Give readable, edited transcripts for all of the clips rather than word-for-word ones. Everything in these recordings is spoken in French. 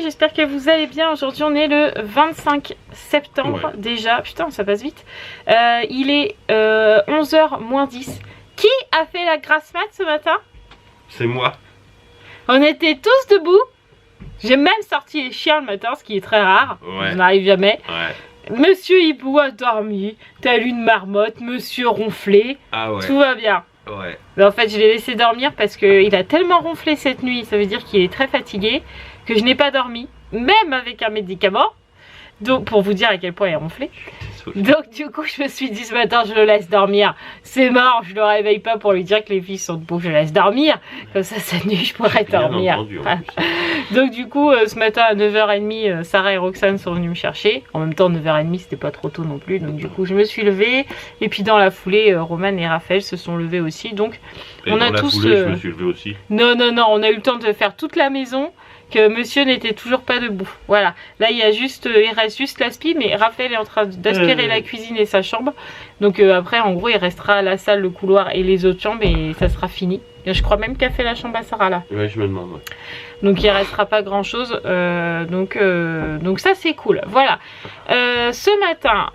j'espère que vous allez bien. Aujourd'hui on est le 25 septembre déjà, putain ça passe vite. Il est 11h moins 10. Qui a fait la grasse mat ce matin? C'est moi. On était tous debout. J'ai même sorti les chiens le matin, ce qui est très rare, ça n'arrive jamais. Monsieur Hibou a dormi, tel une marmotte, monsieur ronflé, tout va bien. Mais en fait je l'ai laissé dormir parce qu'il a tellement ronflé cette nuit, ça veut dire qu'il est très fatigué, que je n'ai pas dormi, même avec un médicament. Donc pour vous dire à quel point il a ronflé. Donc du coup je me suis dit ce matin je le laisse dormir. C'est mort, je le réveille pas pour lui dire que les filles sont debout, je le laisse dormir. Comme ça cette nuit je pourrais dormir. Entendu, donc du coup ce matin à 9h30 Sarah et Roxane sont venues me chercher. En même temps 9h30 c'était pas trop tôt non plus. Donc du coup je me suis levée. Et puis dans la foulée Roman et Raphaël se sont levés aussi. Donc et on a tous... je me suis levée aussi. Non, on a eu le temps de faire toute la maison. Que monsieur n'était toujours pas debout. Voilà. Là il reste juste l'aspi, mais Raphaël est en train d'aspirer la cuisine et sa chambre. Donc après en gros il restera la salle, le couloir et les autres chambres et ça sera fini. Et je crois même qu'a fait la chambre à Sarah là. Ouais, je me demande. Donc il restera pas grand chose. Donc ça c'est cool. Voilà. Ce matin,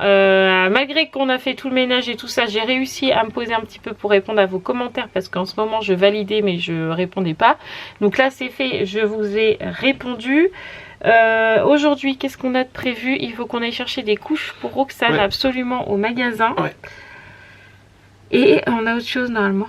malgré qu'on a fait tout le ménage et tout ça, j'ai réussi à me poser un petit peu pour répondre à vos commentaires parce qu'en ce moment je validais mais je répondais pas. Donc là c'est fait, je vous ai répondu. Aujourd'hui qu'est-ce qu'on a de prévu? Il faut qu'on aille chercher des couches pour Roxane absolument au magasin. Et on a autre chose normalement.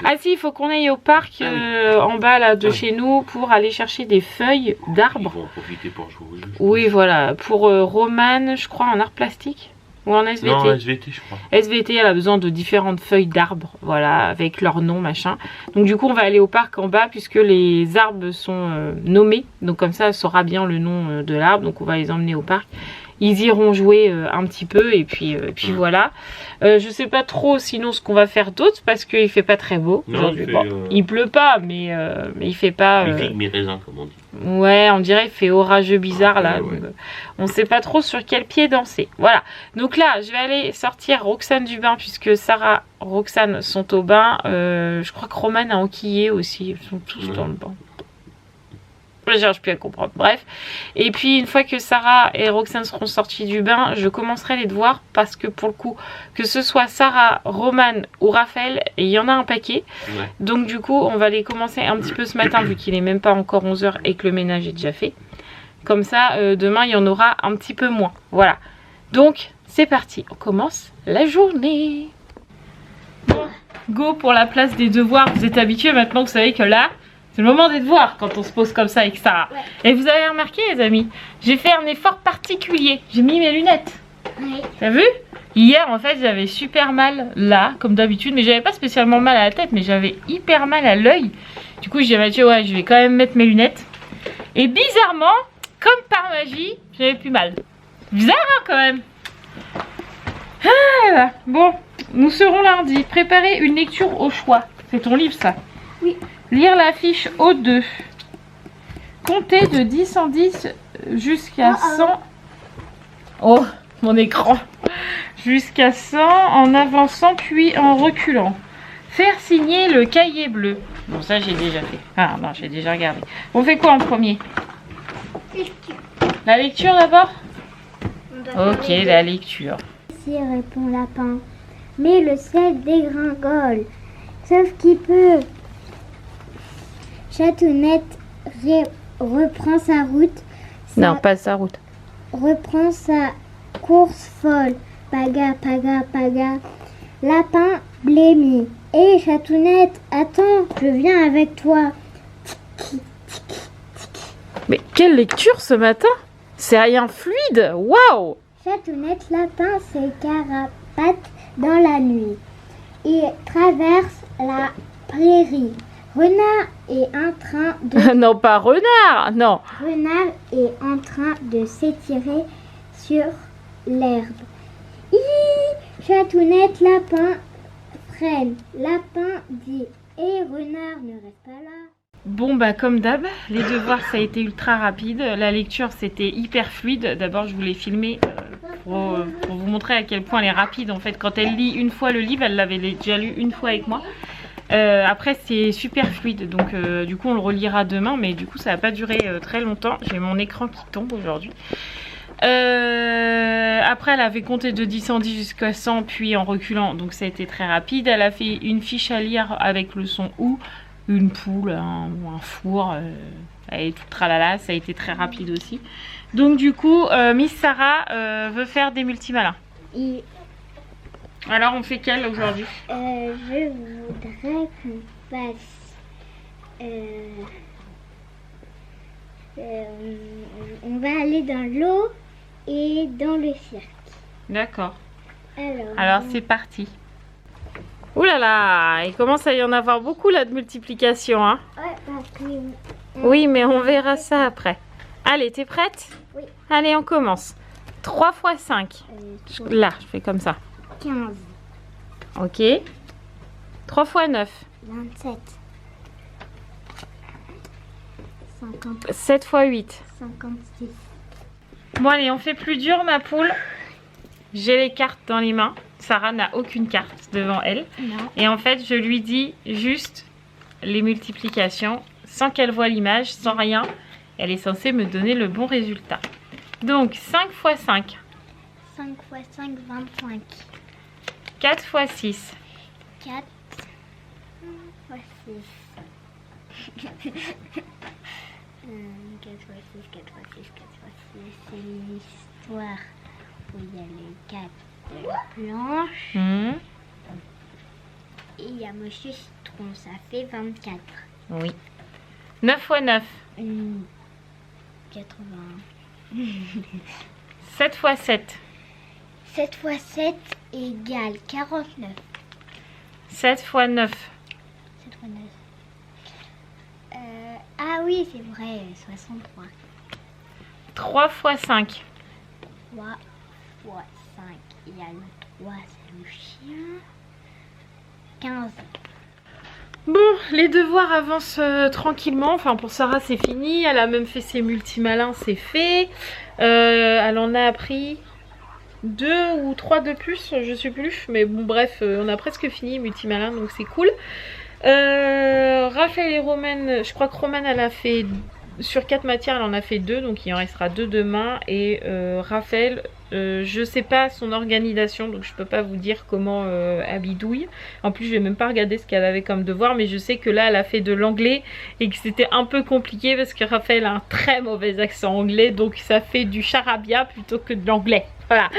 Ah si, il faut qu'on aille au parc en bas là de chez nous pour aller chercher des feuilles d'arbres. Ils vont en profiter pour jouer au jeu. Oui voilà, pour Romane je crois en art plastique ou en SVT. Non, SVT je crois. SVT elle a besoin de différentes feuilles d'arbres, voilà, avec leur nom machin. Donc du coup on va aller au parc en bas puisque les arbres sont nommés. Donc comme ça elle saura bien le nom de l'arbre, donc on va les emmener au parc. Ils iront jouer un petit peu et puis voilà. Je sais pas trop sinon ce qu'on va faire d'autre parce qu'il fait pas très beau aujourd'hui. Il pleut pas mais il fait pas... mes raisins comme on dit. Ouais on dirait il fait orageux bizarre là. Donc, on sait pas trop sur quel pied danser. Voilà. Donc là je vais aller sortir Roxane du bain puisque Sarah, Roxane sont au bain. Je crois que Roman a enquillé aussi. Ils sont tous dans le bain. Je n'arrive plus à comprendre, bref. Et puis une fois que Sarah et Roxane seront sorties du bain, je commencerai les devoirs parce que pour le coup, que ce soit Sarah, Roman ou Raphaël, il y en a un paquet. Donc du coup, on va les commencer un petit peu ce matin vu qu'il n'est même pas encore 11h et que le ménage est déjà fait. Comme ça, demain, il y en aura un petit peu moins. Voilà. Donc, c'est parti. On commence la journée. Bon, go pour la place des devoirs. Vous êtes habitués maintenant, vous savez que là... c'est le moment des devoirs quand on se pose comme ça avec Sarah. Et vous avez remarqué les amis, j'ai fait un effort particulier. J'ai mis mes lunettes. T'as vu? Hier en fait j'avais super mal là, comme d'habitude. Mais j'avais pas spécialement mal à la tête, mais j'avais hyper mal à l'œil. Du coup j'ai dit à Mathieu, ouais je vais quand même mettre mes lunettes. Et bizarrement, comme par magie, j'avais plus mal. Bizarre hein quand même. Ah, bon, nous serons lundi. Préparer une lecture au choix. C'est ton livre ça? Oui. Lire la fiche O2. Compter de 10 en 10 jusqu'à 100. Oh, mon écran. Jusqu'à 100 en avançant puis en reculant. Faire signer le cahier bleu. Bon, ça j'ai déjà fait. Ah non, j'ai déjà regardé. On fait quoi en premier? Lecture. La lecture d'abord? Ok, la lecture. Si répond Lapin. Mais le ciel dégringole. Sauf qui peut. Chatounette reprend sa route. Non, pas sa route. Reprend sa course folle. Paga, paga, paga. Lapin blêmi. Hé Chatounette, attends, je viens avec toi. Tiki, tiki, tiki. Mais quelle lecture ce matin? C'est rien fluide. Waouh! Chatounette Lapin s'écarapate dans la nuit. Il traverse la prairie. Renard est en train de... non, pas renard, non. Renard est en train de s'étirer sur l'herbe. Hi! Chatounette Lapin freine. Lapin dit et Renard ne reste pas là. Bon bah comme d'hab, les devoirs ça a été ultra rapide. La lecture c'était hyper fluide. D'abord je voulais filmer pour vous montrer à quel point elle est rapide en fait. Quand elle lit une fois le livre, elle l'avait déjà lu une fois avec moi. Après c'est super fluide, donc du coup on le relira demain, mais du coup ça va pas durer très longtemps. J'ai mon écran qui tombe aujourd'hui. Après elle avait compté de 10 en 10 jusqu'à 100 puis en reculant, donc ça a été très rapide. Elle a fait une fiche à lire avec le son ou une poule ou un four, elle est toute tralala, ça a été très rapide aussi. Donc du coup Miss Sarah veut faire des multimalins. Alors on fait quel aujourd'hui? Je voudrais qu'on fasse on va aller dans l'eau et dans le cirque. D'accord. Alors c'est parti. Ouh là là, il commence à y en avoir beaucoup là de multiplication, hein. Ouais, parce que Oui, mais on verra ça après. Allez, t'es prête? Oui. Allez, on commence. 3 x 5. Là, je fais comme ça. 15, Ok. 3 x 9. 27, 50, 7 x 8. 56. Bon, allez, on fait plus dur, ma poule. J'ai les cartes dans les mains. Sarah n'a aucune carte devant elle. Non. Et en fait, je lui dis juste les multiplications sans qu'elle voie l'image, sans rien. Elle est censée me donner le bon résultat. Donc, 5 x 5. 5 x 5, 25. 4 x 6. 4 x 6. 4 x 6, 4 x 6, 4 x 6, c'est l'histoire où il y a les 4 planches et il y a Monsieur Citron, ça fait 24. Oui. 9 x 9. 80. 7 x 7. 7 x 7 égale 49. 7 x 9. 7 x 9. Ah oui, c'est vrai, 63. 3 x 5. 3 x 5 égale 3, c'est le chien. 15. Bon, les devoirs avancent tranquillement. Enfin, pour Sarah, c'est fini. Elle a même fait ses multimalins, c'est fait. Elle en a appris 2 ou 3 de plus, je sais plus. Mais bon, bref, on a presque fini multimalin, donc c'est cool. Raphaël et Romane, je crois que Romane, elle a fait... Sur 4 matières, elle en a fait 2, donc il en restera 2 demain. Et Raphaël, je sais pas son organisation, donc je peux pas vous dire comment elle bidouille. En plus, je vais même pas regarder ce qu'elle avait comme devoir, mais je sais que là, elle a fait de l'anglais et que c'était un peu compliqué parce que Raphaël a un très mauvais accent anglais, donc ça fait du charabia plutôt que de l'anglais. Voilà.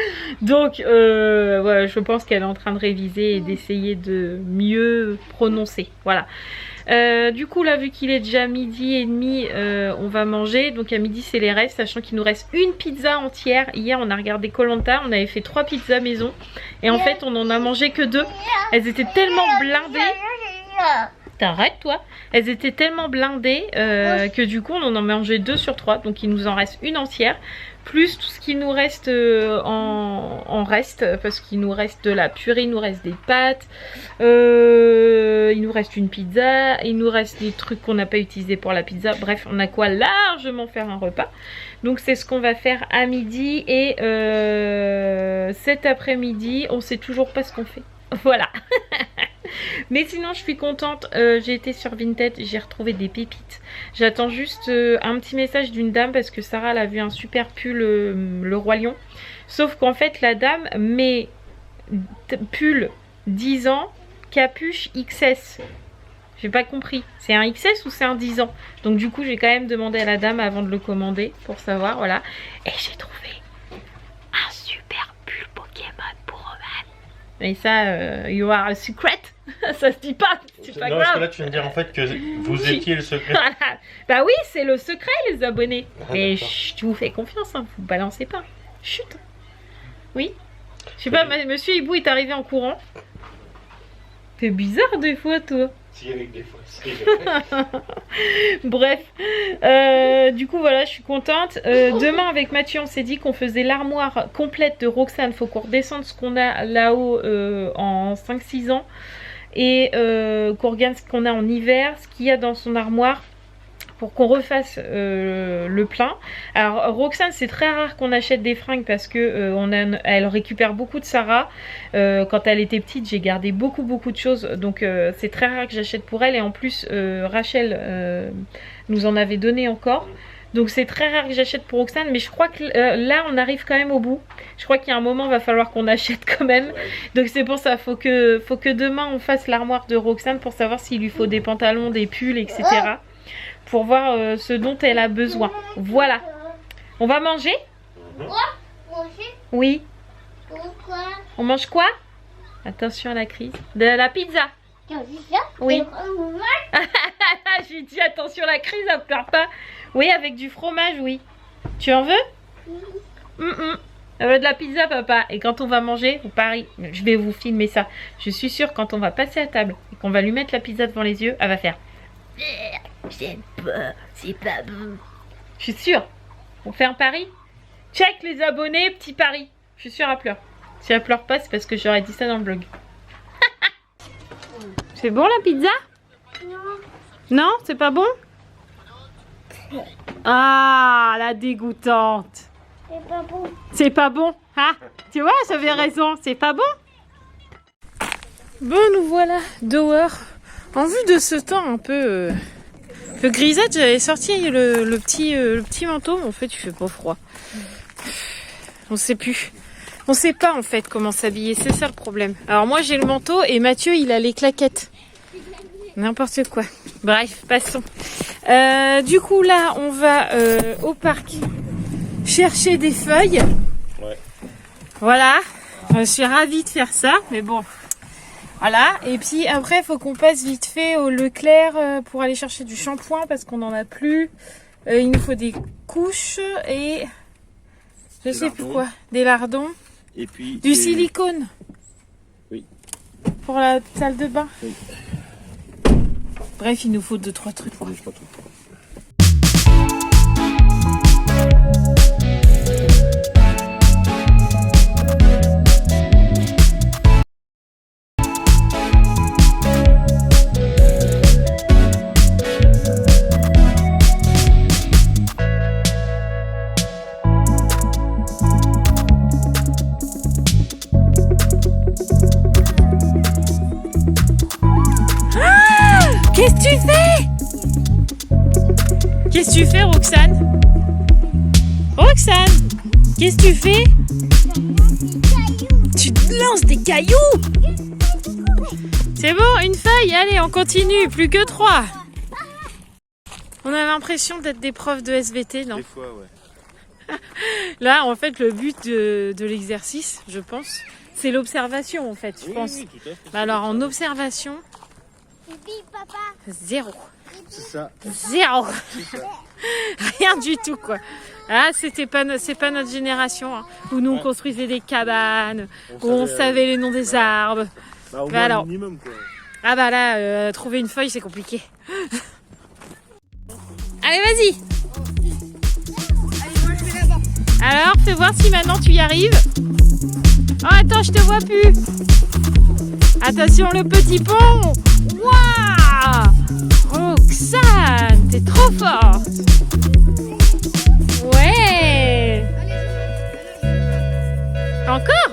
Donc, voilà, je pense qu'elle est en train de réviser et d'essayer de mieux prononcer. Voilà. Du coup là vu qu'il est déjà 12h30 on va manger, donc à midi c'est les restes, sachant qu'il nous reste une pizza entière. Hier on a regardé Koh-Lanta, on avait fait 3 pizzas maison et en fait on en a mangé que 2. Elles étaient tellement blindées. T'arrêtes toi. Elles étaient tellement blindées que du coup on en a mangé 2 sur 3, donc il nous en reste une entière. Plus tout ce qui nous reste en reste, parce qu'il nous reste de la purée, il nous reste des pâtes, il nous reste une pizza, il nous reste des trucs qu'on n'a pas utilisés pour la pizza. Bref, on a quoi largement faire un repas. Donc c'est ce qu'on va faire à midi et cet après-midi, on sait toujours pas ce qu'on fait. Voilà. Mais sinon je suis contente, j'ai été sur Vinted, j'ai retrouvé des pépites. J'attends juste un petit message d'une dame parce que Sarah elle a vu un super pull le Roi Lion. Sauf qu'en fait la dame met pull 10 ans, capuche XS. J'ai pas compris, c'est un XS ou c'est un 10 ans? Donc du coup j'ai quand même demandé à la dame avant de le commander pour savoir, voilà. Et j'ai trouvé un super pull Pokémon pour Roman. Mais ça, you are a secret. Ça se dit pas, c'est pas grave. Parce que là tu viens de dire en fait que vous étiez le secret. Voilà. Bah oui, c'est le secret les abonnés. Ah, mais d'accord. je vous fais confiance, hein, vous balancez pas. Chut. Oui. Je sais pas, monsieur Hibou est arrivé en courant. C'est bizarre des fois toi. Si avec des fois. Bref, du coup voilà, je suis contente. Demain avec Mathieu on s'est dit qu'on faisait l'armoire complète de Roxane. Faut qu'on redescende ce qu'on a là-haut en 5-6 ans. Et qu'on regarde ce qu'on a en hiver, ce qu'il y a dans son armoire. pour qu'on refasse le plein. Alors Roxane, c'est très rare qu'on achète des fringues parce que elle récupère beaucoup de Sarah. Quand elle était petite, j'ai gardé beaucoup de choses, donc c'est très rare que j'achète pour elle. Et en plus, Rachel nous en avait donné encore. Donc c'est très rare que j'achète pour Roxane, mais je crois que là on arrive quand même au bout. Je crois qu'il y a un moment, il va falloir qu'on achète quand même. Donc c'est pour ça, faut que demain on fasse l'armoire de Roxane pour savoir s'il lui faut des pantalons, des pulls, etc. Pour voir ce dont elle a besoin. Voilà. On va manger? Oui. Pourquoi? On mange quoi? Attention à la crise. De la pizza. Oui. Je lui dis attention à la crise, elle pleure pas. Oui, avec du fromage, oui. Tu en veux? Elle veut de la pizza, papa. Et quand on va manger, vous parie, je vais vous filmer ça. Je suis sûre, quand on va passer à table et qu'on va lui mettre la pizza devant les yeux, elle va faire. J'aime pas, c'est pas bon. Je suis sûre. On fait un pari? Check les abonnés, petit pari. Je suis sûre, elle pleure. Si elle pleure pas, c'est parce que j'aurais dit ça dans le blog. C'est bon la pizza? Non, c'est pas bon? Ah, la dégoûtante. C'est pas bon. C'est pas bon. Ah, tu vois, j'avais raison. C'est pas bon. Bon, nous voilà dehors. En vue de ce temps un peu grisâtre, j'avais sorti le petit manteau. Mais en fait, il fait pas froid. On sait plus. On sait pas en fait comment s'habiller. C'est ça le problème. Alors moi, j'ai le manteau et Mathieu, il a les claquettes. N'importe quoi. Bref, passons. Du coup, là, on va au parc chercher des feuilles. Ouais. Voilà. Je suis ravie de faire ça, mais bon. Voilà. Et puis après, il faut qu'on passe vite fait au Leclerc pour aller chercher du shampoing parce qu'on n'en a plus. Il nous faut des couches et je sais plus quoi. Des lardons. Et puis du silicone. Oui. Pour la salle de bain. Oui. Bref, il nous faut 2-3 trucs. Quoi. Qu'est-ce que tu fais? Qu'est-ce que tu fais, Roxane? Roxane, qu'est-ce que tu fais? Tu te lances des cailloux? C'est bon, une feuille, allez, on continue, plus que 3. On a l'impression d'être des profs de SVT, non? Des fois, ouais. Là, en fait, le but de l'exercice, je pense, c'est l'observation, en fait, je pense. Oui, tout à fait. Alors, en observation, Papa. 0. C'est ça. 0. Rien du tout, quoi. Ah, c'est pas notre génération, hein, où nous on construisait des cabanes, où on savait les noms des arbres. Bah, au Bah, alors, minimum, quoi. ah bah là, trouver une feuille, c'est compliqué. Allez, vas-y. Alors, fais voir si maintenant tu y arrives. Oh, attends, je te vois plus. Attention, le petit pont. Waouh! Roxane, t'es trop forte. Ouais. Encore?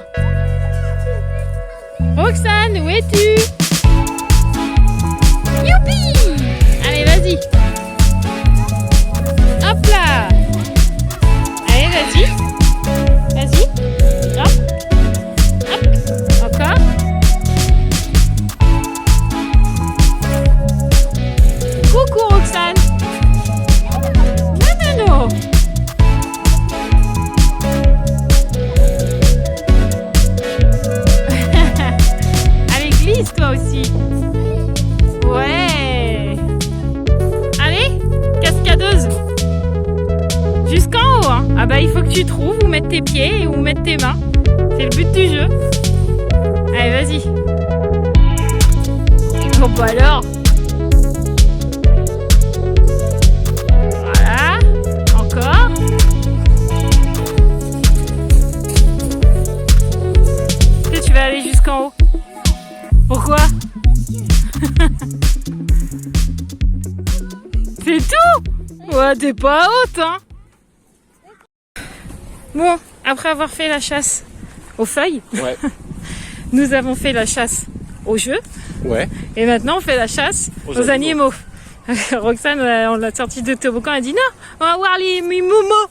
Roxane, où es-tu? Youpi! Allez, vas-y. Hop là. Allez, vas-y. Vas-y. Hop. Hop. Encore. Coucou Roxane. Non, non, non. Allez, glisse toi aussi. Ouais. Allez, cascadeuse. Jusqu'en haut, hein. Ah bah il faut que tu trouves où mettre tes pieds et où mettre tes mains. C'est le but du jeu. Allez, vas-y. Bon bah alors. Voilà. Encore. Est-ce que tu vas aller jusqu'en haut? Pourquoi? C'est tout? Ouais, t'es pas haute, hein. Bon, après avoir fait la chasse aux feuilles, Ouais. nous avons fait la chasse aux jeux. Ouais. Et maintenant, on fait la chasse aux animaux. Roxane, on l'a sortie de toboggan, elle a dit non, on va voir les momos.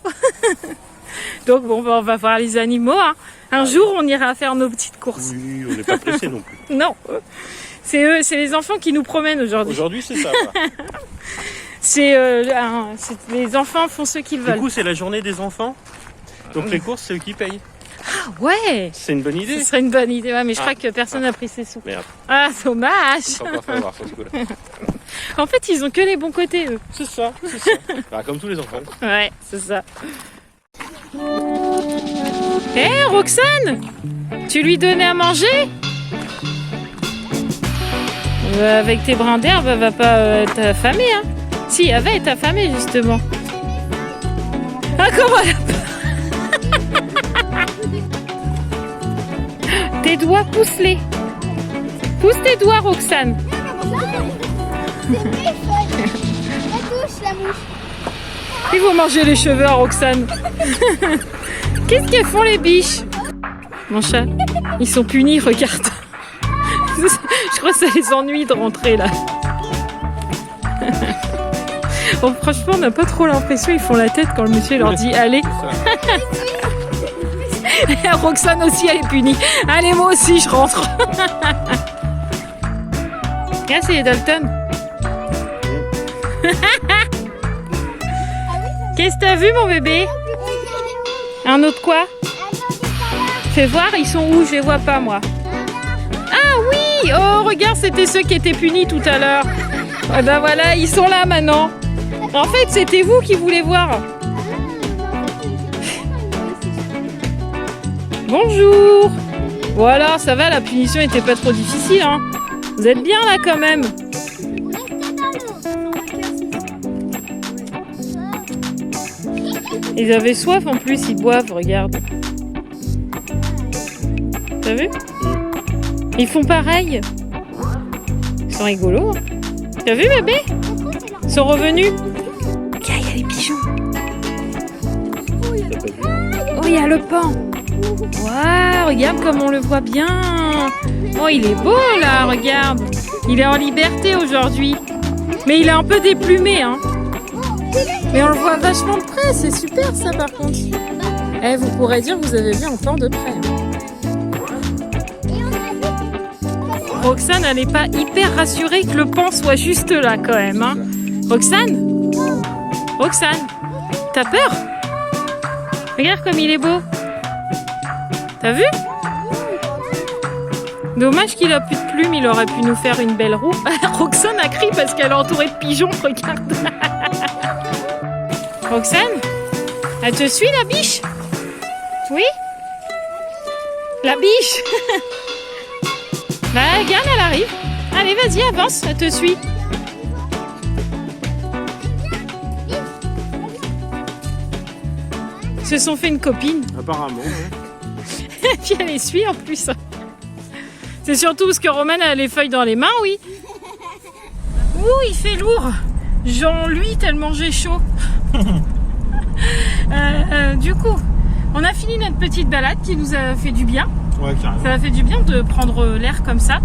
Donc bon, on va voir les animaux. Hein. Un jour, on ira faire nos petites courses. Oui, on n'est pas pressé non plus. Non, c'est eux, c'est les enfants qui nous promènent aujourd'hui. Aujourd'hui, c'est ça. Les enfants font ce qu'ils veulent. Du coup, c'est la journée des enfants. Donc les courses, c'est eux qui payent. Ah ouais, C'est une bonne idée. ce serait une bonne idée, ouais, mais je crois que personne n'a pris ses sous. Merde. Ah, dommage. Faut encore faire voir sur ce coup-là. En fait, ils ont que les bons côtés, eux. C'est ça, c'est ça. Bah, comme tous les enfants. Ouais, c'est ça. Hé, Roxane, tu lui donnais à manger? Avec tes brins d'herbe, elle va pas être affamée, hein. Si, elle va être affamée, justement. Ah, comment elle a peur. Tes doigts, pousse-les. Pousse tes doigts, Roxane. La mouche. Ils vont manger les cheveux à Roxane. Qu'est-ce qu'elles font, les biches? Mon chat, ils sont punis, regarde. Je crois que ça les ennuie de rentrer, là. Bon, franchement, on n'a pas trop l'impression, ils font la tête quand le monsieur leur dit allez. Roxane aussi, elle est punie. Allez, moi aussi, je rentre. Là, c'est les Dalton. Qu'est-ce que t'as vu, mon bébé? Un autre quoi? Fais voir, ils sont où? Je les vois pas, moi. Ah oui! Oh, regarde, c'était ceux qui étaient punis tout à l'heure. Ah ben voilà, ils sont là maintenant. En fait, c'était vous qui voulez voir. Bonjour. Voilà, ça va, la punition était pas trop difficile, hein. Vous êtes bien là quand même. Ils avaient soif en plus, ils boivent, regarde. T'as vu? Ils font pareil. Ils sont rigolos. Hein. T'as vu, bébé? Ils sont revenus. Tiens, il y a les pigeons. Oh, il y a le pan. Waouh, regarde comme on le voit bien. Oh, il est beau là, regarde. Il est en liberté aujourd'hui. Mais il est un peu déplumé, hein. Mais on le voit vachement de près, c'est super ça par contre. Eh, vous pourrez dire que vous avez vu un pan de près. Roxane, elle n'est pas hyper rassurée que le pan soit juste là quand même. Hein. Roxane? Roxane, t'as peur? Regarde comme il est beau. T'as vu? Dommage qu'il a plus de plumes, il aurait pu nous faire une belle roue. Roxane a crié parce qu'elle est entourée de pigeons, regarde. Roxane, elle te suit la biche? Oui? La biche? Bah regarde, elle arrive. Allez, vas-y, avance, elle te suit. Ils se sont fait une copine. Apparemment, ouais. Et puis elle les suit en plus. C'est surtout parce que Romane a les feuilles dans les mains, oui. Ouh, il fait lourd. Jean-Louis, tellement j'ai chaud. Du coup, on a fini notre petite balade qui nous a fait du bien. Ouais, carrément. Ça a fait du bien de prendre l'air comme ça.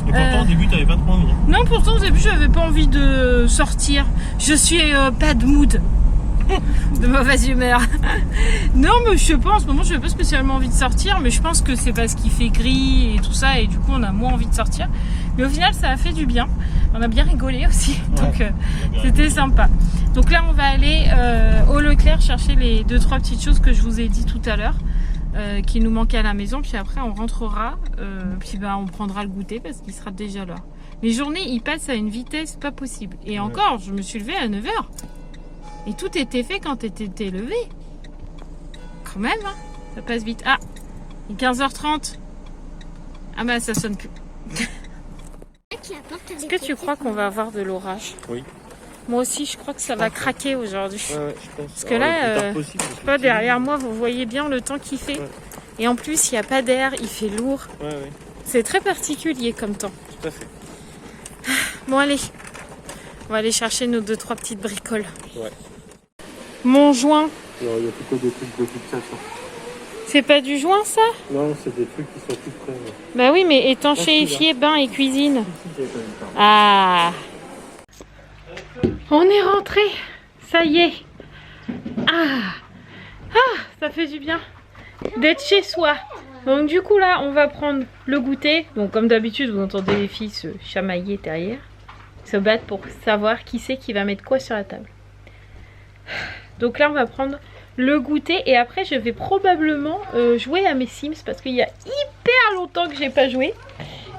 Et pourtant, au début, t'avais pas trop envie. Non, pourtant au début, j'avais pas envie de sortir. Je suis pas de mood. De mauvaise humeur. Non, mais je sais pas, en ce moment, je n'avais pas spécialement envie de sortir, mais je pense que c'est parce qu'il fait gris et tout ça, et du coup, on a moins envie de sortir. Mais au final, ça a fait du bien. On a bien rigolé aussi, donc c'était sympa. Donc là, on va aller au Leclerc chercher les 2-3 petites choses que je vous ai dit tout à l'heure. Qui nous manquait à la maison, puis après on rentrera, puis on prendra le goûter parce qu'il sera déjà là. Les journées ils passent à une vitesse pas possible. Et encore, je me suis levée à 9h. Et tout était fait quand t'étais levé. Quand même, hein, ça passe vite. Ah, il est 15h30. Ah bah ça sonne plus. Est-ce que tu crois qu'on va avoir de l'orage? Oui. Moi aussi, je crois que ça va craquer aujourd'hui. Ouais, je pense. Parce que là, pas derrière moi, vous voyez bien le temps qu'il fait. Ouais. Et en plus, il n'y a pas d'air, il fait lourd. Ouais, ouais. C'est très particulier comme temps. Tout à fait. Bon, allez. On va aller chercher nos 2-3 petites bricoles. Ouais. Mon joint. Non, il y a plutôt des trucs de fixation. C'est pas du joint ça? Non, c'est des trucs qui sont tout près. Ouais. Bah oui, mais étanchéifié, bain et cuisine. Si, j'avais pas vu ça. Ah. On est rentré. Ça y est. Ah. Ah, ça fait du bien d'être chez soi. Donc du coup là, on va prendre le goûter. Donc comme d'habitude, vous entendez les filles se chamailler derrière, se battre pour savoir qui c'est qui va mettre quoi sur la table. Donc là, on va prendre le goûter et après je vais probablement jouer à mes Sims parce qu'il y a hyper longtemps que j'ai pas joué.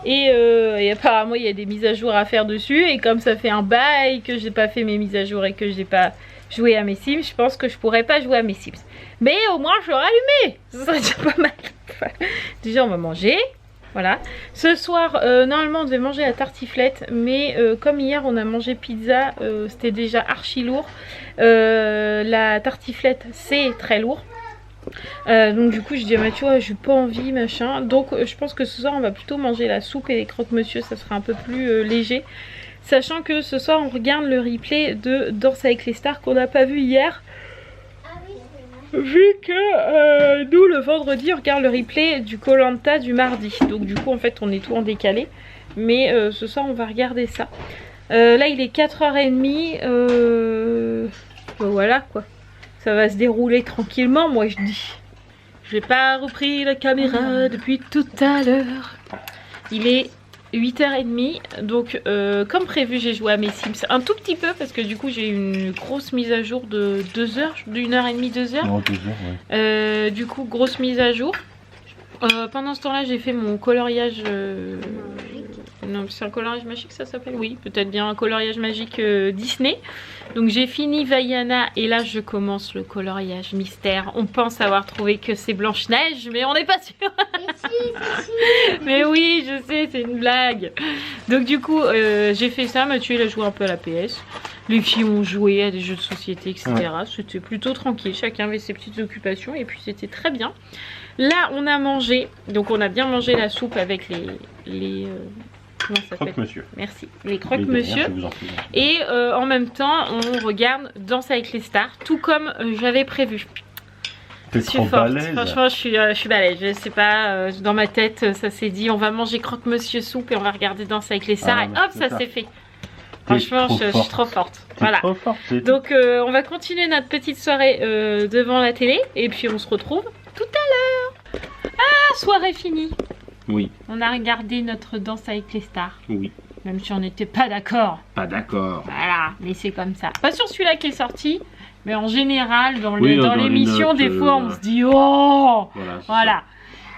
Et apparemment il y a des mises à jour à faire dessus. Et comme ça fait un bail que j'ai pas fait mes mises à jour et que j'ai pas joué à mes Sims, je pense que je pourrais pas jouer à mes Sims. Mais au moins je l'aurai allumé. Ça serait déjà pas mal. Déjà on va manger. Voilà. Ce soir normalement on devait manger la tartiflette. Mais comme hier on a mangé pizza, c'était déjà archi lourd. La tartiflette c'est très lourd. Donc du coup je dis à Mathieu j'ai pas envie machin. Donc je pense que ce soir on va plutôt manger la soupe et les croque-monsieur. Ça sera un peu plus léger. Sachant que ce soir on regarde le replay de Danse avec les stars qu'on n'a pas vu hier. Vu que nous le vendredi on regarde le replay du Koh-Lanta du mardi. Donc du coup en fait on est tout en décalé. Mais ce soir on va regarder ça. Là il est 4h30. Voilà quoi. Ça va se dérouler tranquillement moi je dis. J'ai pas repris la caméra depuis tout à l'heure. Il est 8h30. Donc comme prévu j'ai joué à mes Sims un tout petit peu. Parce que du coup j'ai eu une grosse mise à jour de 2 heures. d'1h30, 2 heures. Non, 2 heures, ouais. Du coup grosse mise à jour. Pendant ce temps là j'ai fait mon coloriage. Non, c'est un coloriage magique ça s'appelle? Oui, peut-être bien un coloriage magique Disney. Donc j'ai fini Vaiana et là je commence le coloriage mystère. On pense avoir trouvé que c'est Blanche-Neige mais on n'est pas sûr. Mais oui, je sais, c'est une blague. Donc du coup j'ai fait ça. Mathieu il a joué un peu à la PS. Les filles ont joué à des jeux de société etc. Ouais. C'était plutôt tranquille, chacun avait ses petites occupations et puis c'était très bien. Là on a mangé, donc on a bien mangé la soupe avec les comment ça s'appelle? Croque-monsieur. Merci. Les croque-monsieur. Et en même temps, on regarde Danse avec les stars, tout comme j'avais prévu. T'es trop balèze. Franchement, je suis balèze. Je sais pas, dans ma tête, ça s'est dit, on va manger croque-monsieur soupe et on va regarder Danse avec les stars. Et hop, ça s'est fait. Franchement, je suis trop forte. Voilà. Trop forte, donc, on va continuer notre petite soirée devant la télé. Et puis, on se retrouve tout à l'heure. Ah, soirée finie. Oui. On a regardé notre Danse avec les stars. Oui. Même si on n'était pas d'accord. Pas d'accord. Voilà, mais c'est comme ça. Pas sur celui-là qui est sorti, mais en général, dans l'émission, des fois, on se dit oh. Voilà.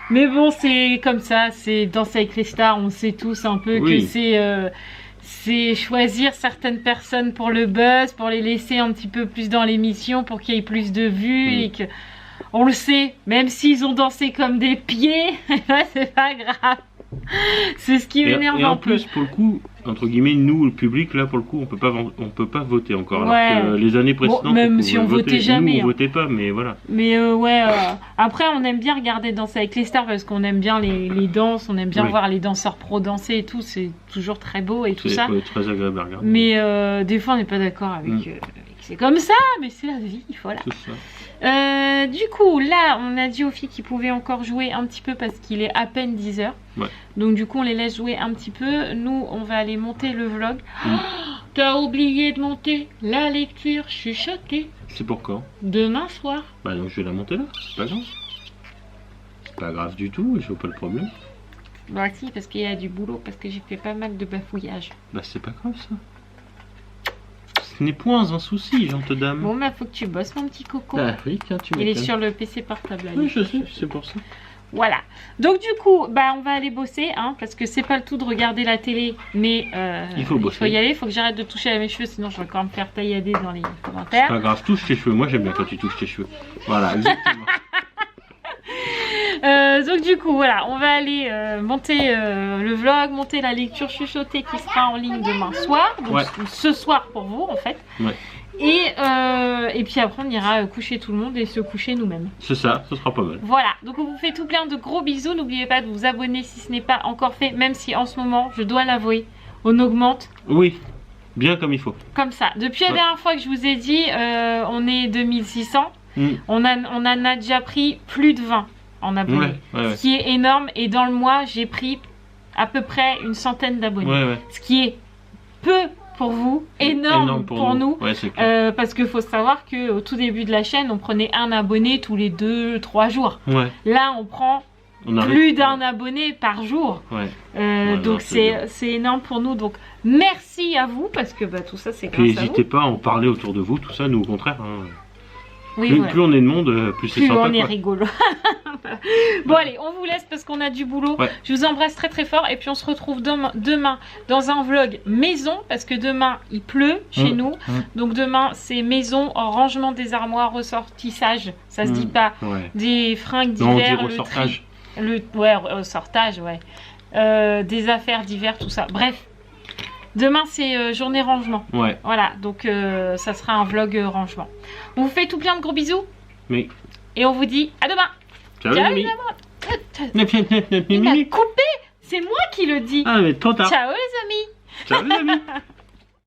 Mais bon, c'est comme ça, c'est Danse avec les stars. On sait tous un peu que c'est choisir certaines personnes pour le buzz, pour les laisser un petit peu plus dans l'émission, pour qu'il y ait plus de vues et que. On le sait, même s'ils ont dansé comme des pieds, c'est pas grave. C'est ce qui m'énerve un peu. Et en plus, pour le coup, entre guillemets, nous, le public, là, pour le coup, on peut pas voter encore. Ouais. Alors que les années précédentes, bon, même si on votait jamais. Nous, on votait pas, mais voilà. Mais après, on aime bien regarder Danse avec les stars parce qu'on aime bien les danses, on aime bien voir les danseurs pro danser et tout. C'est toujours très beau et tout ça. C'est très agréable à regarder. Mais des fois, on n'est pas d'accord avec. C'est comme ça, mais c'est la vie, voilà. C'est ça. Du coup, là, on a dit aux filles qu'ils pouvaient encore jouer un petit peu parce qu'il est à peine 10h. Ouais. Donc, du coup, on les laisse jouer un petit peu. Nous, on va aller monter le vlog. Oh, t'as oublié de monter la lecture chuchotée. C'est pour quand? Demain soir. Bah, donc je vais la monter là, c'est pas grave. C'est pas grave du tout, je vois pas le problème. Bah, si, parce qu'il y a du boulot, parce que j'ai fait pas mal de bafouillage. Bah, c'est pas grave ça. Ce n'est point un souci, gente dame. Bon, bah, faut que tu bosses, mon petit coco. Ah oui, tiens, tu Il est sur le PC portable. Oui, je sais, c'est pour ça. Voilà. Donc, du coup, bah, on va aller bosser, hein, parce que c'est pas le tout de regarder la télé, mais il faut bosser. Il faut y aller, il faut que j'arrête de toucher à mes cheveux, sinon je vais encore me faire taillader dans les commentaires. C'est pas grave, touche tes cheveux. Moi, j'aime bien quand tu touches tes cheveux. Voilà, exactement. Donc du coup voilà, on va aller monter le vlog, monter la lecture chuchotée qui sera en ligne demain soir, donc ce soir pour vous en fait. Ouais. Et puis après on ira coucher tout le monde et se coucher nous-mêmes. C'est ça, ce sera pas mal. Voilà, donc on vous fait tout plein de gros bisous. N'oubliez pas de vous abonner si ce n'est pas encore fait, même si en ce moment, je dois l'avouer, on augmente. Oui. bien comme il faut. Comme ça. Depuis la dernière fois que je vous ai dit, on est 2600. On en a déjà pris plus de 20 en abonnés. Ce qui est énorme. Et dans le mois, j'ai pris à peu près une centaine d'abonnés. Ce qui est peu pour vous, énorme pour nous. Parce qu'il faut savoir qu'au tout début de la chaîne, on prenait un abonné tous les 2-3 jours. Là, on prend plus d'un abonné par jour. Donc c'est énorme pour nous. Donc merci à vous parce que tout ça c'est grâce à vous. N'hésitez pas à en parler autour de vous, tout ça, nous au contraire. Plus on est de monde, plus c'est sympa. Plus on est rigolo. Bon allez, on vous laisse parce qu'on a du boulot. Je vous embrasse très très fort et puis on se retrouve demain dans un vlog maison parce que demain il pleut chez nous. Donc demain c'est maison, rangement des armoires, ressortissage, ça se dit pas, des fringues d'hiver, ressortage. Ressortage, des affaires d'hiver, tout ça. Bref, demain c'est journée rangement. Voilà, donc ça sera un vlog rangement. On vous fait tout plein de gros bisous. Et on vous dit à demain. Ciao les amis. Il m'a coupé. C'est moi qui le dis. Ah mais trop tard. Ciao les amis. Ciao les amis.